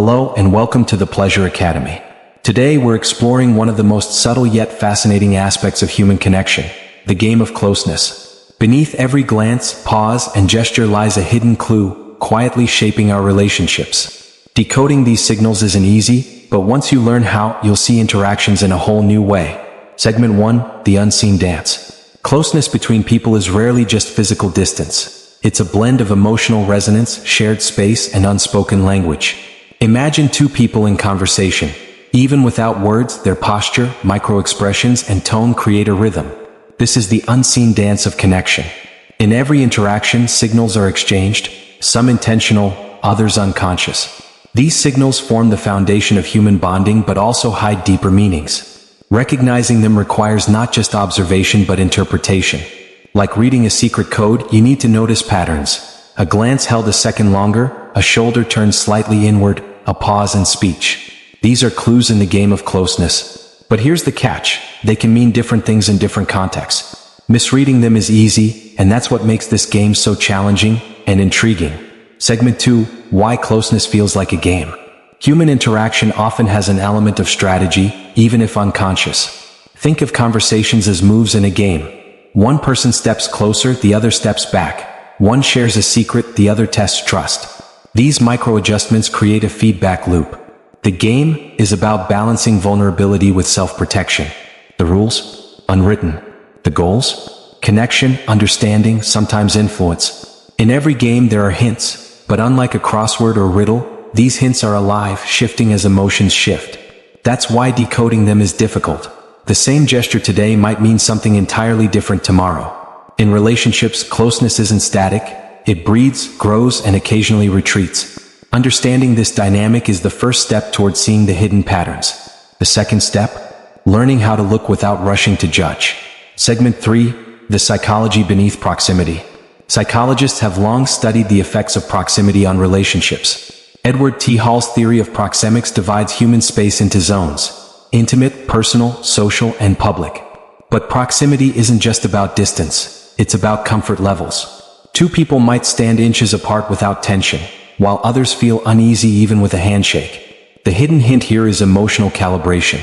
Hello and welcome to the Pleasure Academy. Today we're exploring one of the most subtle yet fascinating aspects of human connection, the game of closeness. Beneath every glance, pause, and gesture lies a hidden clue, quietly shaping our relationships. Decoding these signals isn't easy, but once you learn how, you'll see interactions in a whole new way. Segment 1, the unseen dance. Closeness between people is rarely just physical distance. It's a blend of emotional resonance, shared space, and unspoken language. Imagine two people in conversation. Even without words, their posture, micro-expressions, and tone create a rhythm. This is the unseen dance of connection. In every interaction, signals are exchanged, some intentional, others unconscious. These signals form the foundation of human bonding but also hide deeper meanings. Recognizing them requires not just observation but interpretation. Like reading a secret code, you need to notice patterns. A glance held a second longer, a shoulder turned slightly inward, a pause in speech. These are clues in the game of closeness. But here's the catch. They can mean different things in different contexts. Misreading them is easy, and that's what makes this game so challenging and intriguing. Segment 2, why closeness feels like a game. Human interaction often has an element of strategy, even if unconscious. Think of conversations as moves in a game. One person steps closer, the other steps back. One shares a secret, the other tests trust. These micro-adjustments create a feedback loop. The game is about balancing vulnerability with self-protection. The rules? Unwritten. The goals? Connection, understanding, sometimes influence. In every game there are hints, but unlike a crossword or riddle, these hints are alive, shifting as emotions shift. That's why decoding them is difficult. The same gesture today might mean something entirely different tomorrow. In relationships, closeness isn't static. It breathes, grows, and occasionally retreats. Understanding this dynamic is the first step towards seeing the hidden patterns. The second step? Learning how to look without rushing to judge. Segment 3, the psychology beneath proximity. Psychologists have long studied the effects of proximity on relationships. Edward T. Hall's theory of proxemics divides human space into zones: intimate, personal, social, and public. But proximity isn't just about distance. It's about comfort levels. Two people might stand inches apart without tension, while others feel uneasy even with a handshake. The hidden hint here is emotional calibration.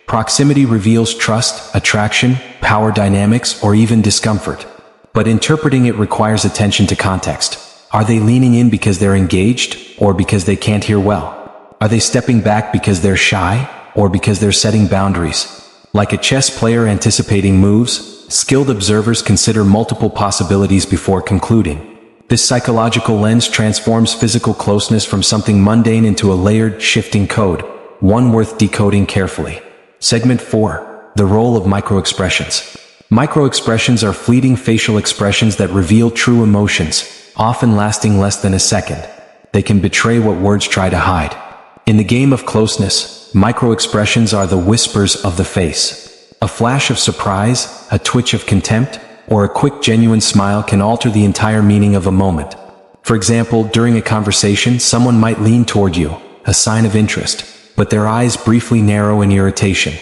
Proximity reveals trust, attraction, power dynamics, or even discomfort. But interpreting it requires attention to context. Are they leaning in because they're engaged, or because they can't hear well? Are they stepping back because they're shy, or because they're setting boundaries? Like a chess player anticipating moves, skilled observers consider multiple possibilities before concluding. This psychological lens transforms physical closeness from something mundane into a layered, shifting code, one worth decoding carefully. Segment 4, the role of microexpressions. Microexpressions are fleeting facial expressions that reveal true emotions, often lasting less than a second. They can betray what words try to hide. In the game of closeness, microexpressions are the whispers of the face. A flash of surprise, a twitch of contempt, or a quick genuine smile can alter the entire meaning of a moment. For example, during a conversation, someone might lean toward you, a sign of interest, but their eyes briefly narrow in irritation,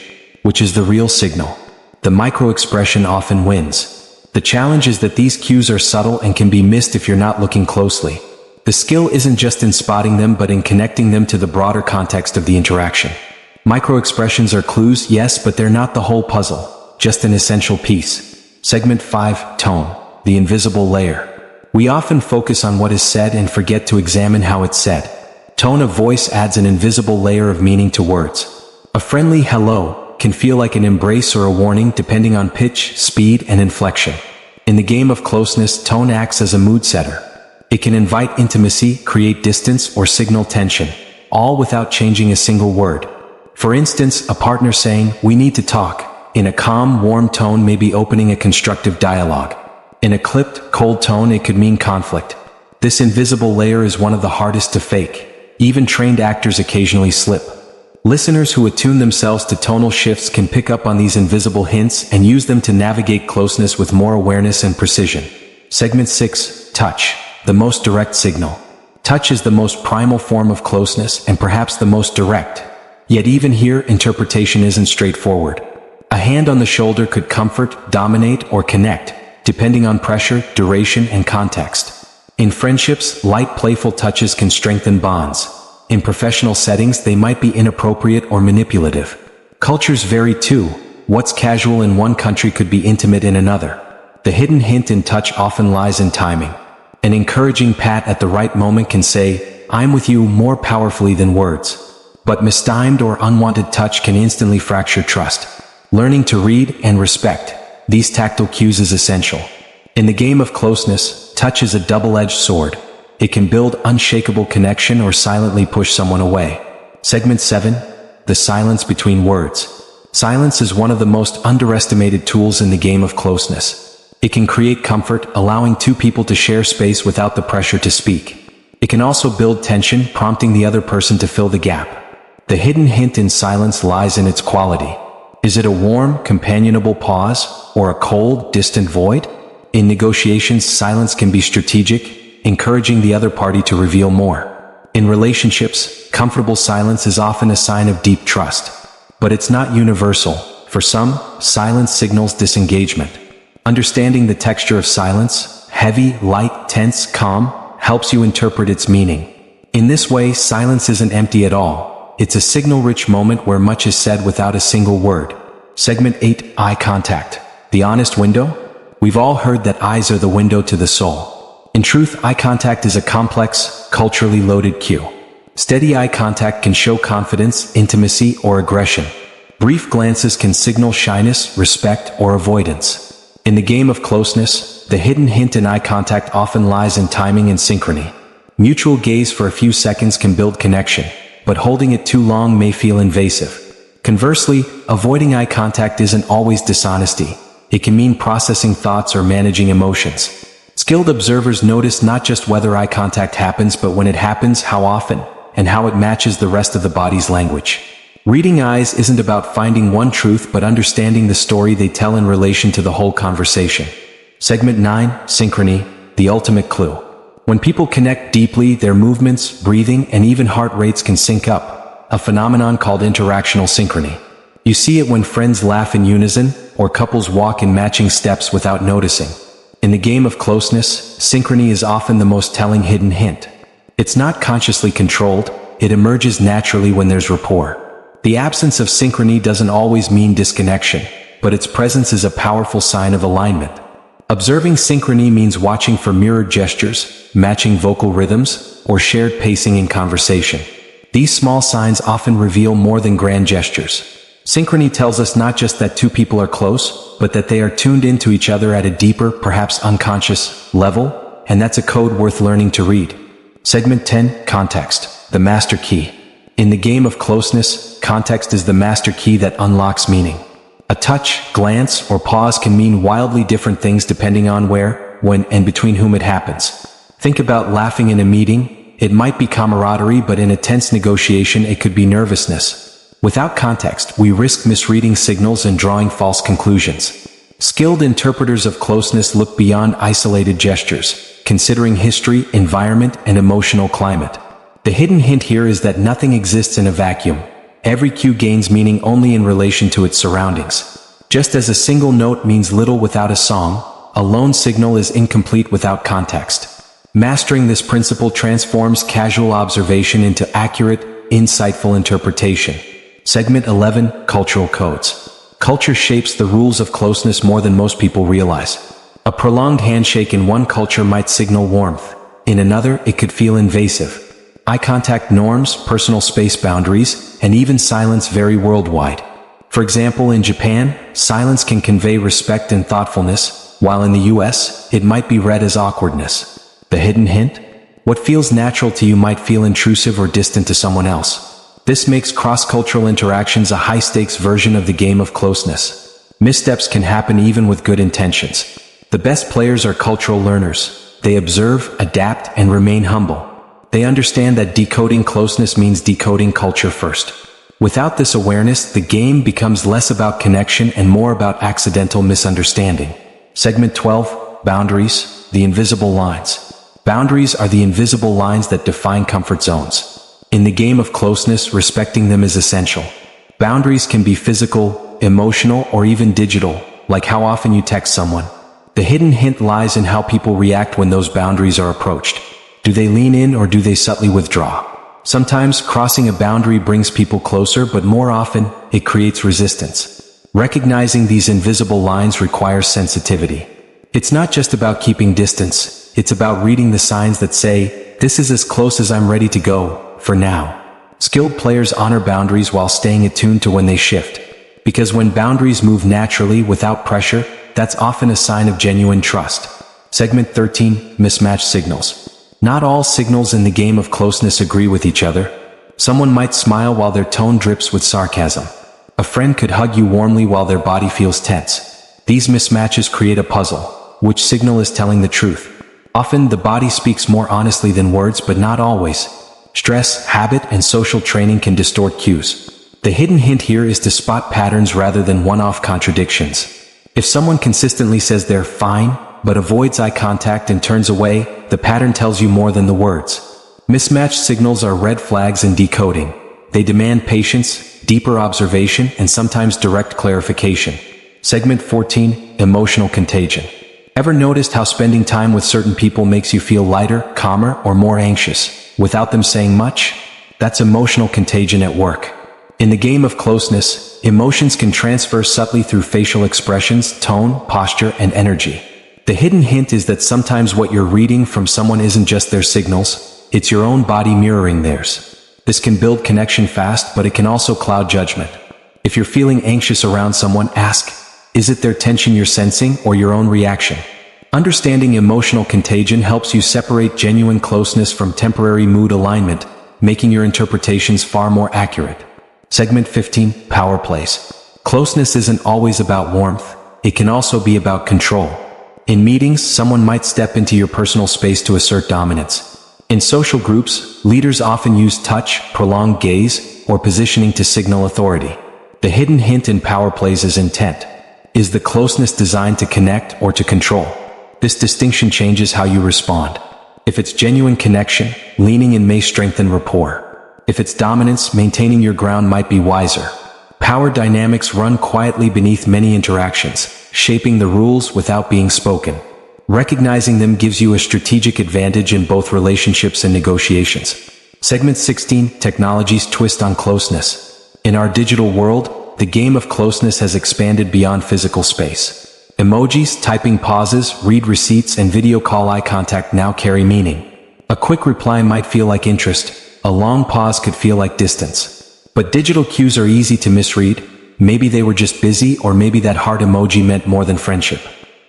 which is the real signal. The microexpression often wins. The challenge is that these cues are subtle and can be missed if you're not looking closely. The skill isn't just in spotting them but in connecting them to the broader context of the interaction. Microexpressions are clues, yes, but they're not the whole puzzle, just an essential piece. Segment 5, tone, the invisible layer. We often focus on what is said and forget to examine how it's said. Tone of voice adds an invisible layer of meaning to words. A friendly hello can feel like an embrace or a warning depending on pitch, speed, and inflection. In the game of closeness, tone acts as a mood setter. It can invite intimacy, create distance, or signal tension, all without changing a single word. For instance, a partner saying, "We need to talk," in a calm, warm tone may be opening a constructive dialogue. In a clipped, cold tone, it could mean conflict. This invisible layer is one of the hardest to fake. Even trained actors occasionally slip. Listeners who attune themselves to tonal shifts can pick up on these invisible hints and use them to navigate closeness with more awareness and precision. Segment 6, touch, the most direct signal. Touch is the most primal form of closeness and perhaps the most direct. Yet even here, interpretation isn't straightforward. A hand on the shoulder could comfort, dominate, or connect, depending on pressure, duration, and context. In friendships, light, playful touches can strengthen bonds. In professional settings, they might be inappropriate or manipulative. Cultures vary too. What's casual in one country could be intimate in another. The hidden hint in touch often lies in timing. An encouraging pat at the right moment can say, "I'm with you," more powerfully than words. But mistimed or unwanted touch can instantly fracture trust. Learning to read and respect these tactile cues is essential. In the game of closeness, touch is a double-edged sword. It can build unshakable connection or silently push someone away. Segment 7. The silence between words. Silence is one of the most underestimated tools in the game of closeness. It can create comfort, allowing two people to share space without the pressure to speak. It can also build tension, prompting the other person to fill the gap. The hidden hint in silence lies in its quality. Is it a warm, companionable pause, or a cold, distant void? In negotiations, silence can be strategic, encouraging the other party to reveal more. In relationships, comfortable silence is often a sign of deep trust. But it's not universal. For some, silence signals disengagement. Understanding the texture of silence, heavy, light, tense, calm, helps you interpret its meaning. In this way, silence isn't empty at all. It's a signal-rich moment where much is said without a single word. Segment 8. Eye contact. The honest window? We've all heard that eyes are the window to the soul. In truth, eye contact is a complex, culturally loaded cue. Steady eye contact can show confidence, intimacy, or aggression. Brief glances can signal shyness, respect, or avoidance. In the game of closeness, the hidden hint in eye contact often lies in timing and synchrony. Mutual gaze for a few seconds can build connection, but holding it too long may feel invasive. Conversely, avoiding eye contact isn't always dishonesty. It can mean processing thoughts or managing emotions. Skilled observers notice not just whether eye contact happens, but when it happens, how often, and how it matches the rest of the body's language. Reading eyes isn't about finding one truth, but understanding the story they tell in relation to the whole conversation. Segment 9. Synchrony, the ultimate clue. When people connect deeply, their movements, breathing, and even heart rates can sync up, a phenomenon called interactional synchrony. You see it when friends laugh in unison, or couples walk in matching steps without noticing. In the game of closeness, synchrony is often the most telling hidden hint. It's not consciously controlled, it emerges naturally when there's rapport. The absence of synchrony doesn't always mean disconnection, but its presence is a powerful sign of alignment. Observing synchrony means watching for mirrored gestures, matching vocal rhythms, or shared pacing in conversation. These small signs often reveal more than grand gestures. Synchrony tells us not just that two people are close, but that they are tuned into each other at a deeper, perhaps unconscious, level, and that's a code worth learning to read. Segment 10. Context, the master key. In the game of closeness, context is the master key that unlocks meaning. A touch, glance, or pause can mean wildly different things depending on where, when, and between whom it happens. Think about laughing in a meeting. It might be camaraderie, but in a tense negotiation, it could be nervousness. Without context, we risk misreading signals and drawing false conclusions. Skilled interpreters of closeness look beyond isolated gestures, considering history, environment, and emotional climate. The hidden hint here is that nothing exists in a vacuum. Every cue gains meaning only in relation to its surroundings. Just as a single note means little without a song, a lone signal is incomplete without context. Mastering this principle transforms casual observation into accurate, insightful interpretation. Segment 11. Cultural codes. Culture shapes the rules of closeness more than most people realize. A prolonged handshake in one culture might signal warmth. In another, it could feel invasive. Eye contact norms, personal space boundaries, and even silence vary worldwide. For example, in Japan, silence can convey respect and thoughtfulness, while in the US, it might be read as awkwardness. The hidden hint? What feels natural to you might feel intrusive or distant to someone else. This makes cross-cultural interactions a high-stakes version of the game of closeness. Missteps can happen even with good intentions. The best players are cultural learners. They observe, adapt, and remain humble. They understand that decoding closeness means decoding culture first. Without this awareness, the game becomes less about connection and more about accidental misunderstanding. Segment 12. Boundaries, the invisible lines. Boundaries are the invisible lines that define comfort zones. In the game of closeness, respecting them is essential. Boundaries can be physical, emotional, or even digital, like how often you text someone. The hidden hint lies in how people react when those boundaries are approached. Do they lean in or do they subtly withdraw? Sometimes crossing a boundary brings people closer, but more often, it creates resistance. Recognizing these invisible lines requires sensitivity. It's not just about keeping distance, it's about reading the signs that say, "This is as close as I'm ready to go, for now." Skilled players honor boundaries while staying attuned to when they shift. Because when boundaries move naturally without pressure, that's often a sign of genuine trust. Segment 13, Mismatched Signals. Not all signals in the game of closeness agree with each other. Someone might smile while their tone drips with sarcasm. A friend could hug you warmly while their body feels tense. These mismatches create a puzzle. Which signal is telling the truth? Often the body speaks more honestly than words, but not always. Stress, habit, and social training can distort cues. The hidden hint here is to spot patterns rather than one-off contradictions. If someone consistently says they're fine, but avoids eye contact and turns away, the pattern tells you more than the words. Mismatched signals are red flags in decoding. They demand patience, deeper observation, and sometimes direct clarification. Segment 14, Emotional Contagion. Ever noticed how spending time with certain people makes you feel lighter, calmer, or more anxious, without them saying much? That's emotional contagion at work. In the game of closeness, emotions can transfer subtly through facial expressions, tone, posture, and energy. The hidden hint is that sometimes what you're reading from someone isn't just their signals, it's your own body mirroring theirs. This can build connection fast, but it can also cloud judgment. If you're feeling anxious around someone, ask, is it their tension you're sensing or your own reaction? Understanding emotional contagion helps you separate genuine closeness from temporary mood alignment, making your interpretations far more accurate. Segment 15, Power Plays. Closeness isn't always about warmth, it can also be about control. In meetings, someone might step into your personal space to assert dominance. In social groups, leaders often use touch, prolonged gaze, or positioning to signal authority. The hidden hint in power plays is intent. Is the closeness designed to connect or to control? This distinction changes how you respond. If it's genuine connection, leaning in may strengthen rapport. If it's dominance, maintaining your ground might be wiser. Power dynamics run quietly beneath many interactions, shaping the rules without being spoken. Recognizing them gives you a strategic advantage in both relationships and negotiations. Segment 16, Technology's Twist on Closeness. In our digital world, the game of closeness has expanded beyond physical space. Emojis, typing pauses, read receipts, and video call eye contact now carry meaning. A quick reply might feel like interest, a long pause could feel like distance. But digital cues are easy to misread. Maybe they were just busy, or maybe that heart emoji meant more than friendship.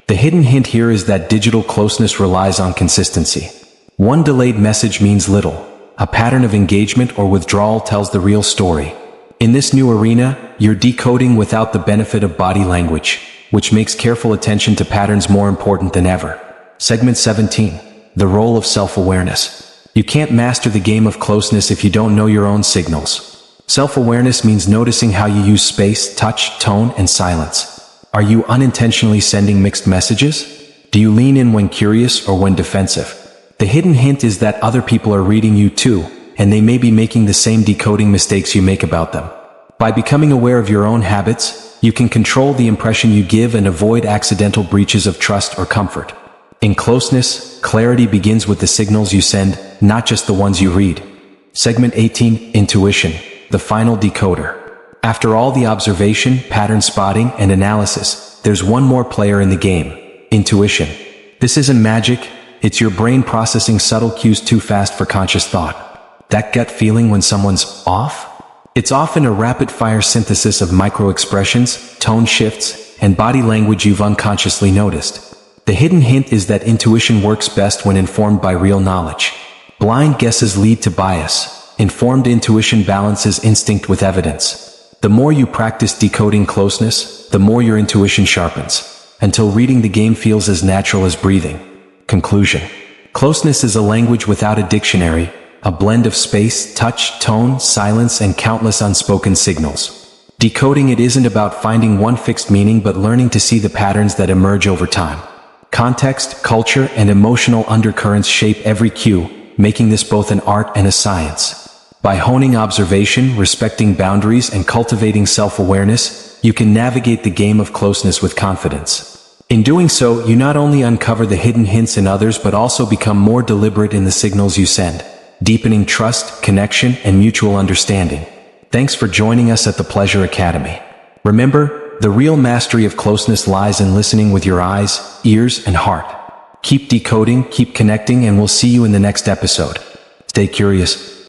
The hidden hint here is that digital closeness relies on consistency. One delayed message means little. A pattern of engagement or withdrawal tells the real story. In this new arena, you're decoding without the benefit of body language, which makes careful attention to patterns more important than ever. Segment 17. The role of self-awareness. You can't master the game of closeness if you don't know your own signals. Self-awareness means noticing how you use space, touch, tone, and silence. Are you unintentionally sending mixed messages? Do you lean in when curious or when defensive? The hidden hint is that other people are reading you too, and they may be making the same decoding mistakes you make about them. By becoming aware of your own habits, you can control the impression you give and avoid accidental breaches of trust or comfort. In closeness, clarity begins with the signals you send, not just the ones you read. Segment 18, Intuition, the final decoder. After all the observation, pattern spotting, and analysis, there's one more player in the game: intuition. This isn't magic, it's your brain processing subtle cues too fast for conscious thought. That gut feeling when someone's off? It's often a rapid-fire synthesis of micro-expressions, tone shifts, and body language you've unconsciously noticed. The hidden hint is that intuition works best when informed by real knowledge. Blind guesses lead to bias. Informed intuition balances instinct with evidence. The more you practice decoding closeness, the more your intuition sharpens, until reading the game feels as natural as breathing. Conclusion. Closeness is a language without a dictionary, a blend of space, touch, tone, silence, and countless unspoken signals. Decoding it isn't about finding one fixed meaning, but learning to see the patterns that emerge over time. Context, culture, and emotional undercurrents shape every cue, making this both an art and a science. By honing observation, respecting boundaries, and cultivating self-awareness, you can navigate the game of closeness with confidence. In doing so, you not only uncover the hidden hints in others but also become more deliberate in the signals you send. deepening trust, connection, and mutual understanding. Thanks for joining us at the Pleasure Academy. Remember, the real mastery of closeness lies in listening with your eyes, ears, and heart. Keep decoding, keep connecting, and we'll see you in the next episode. Stay curious.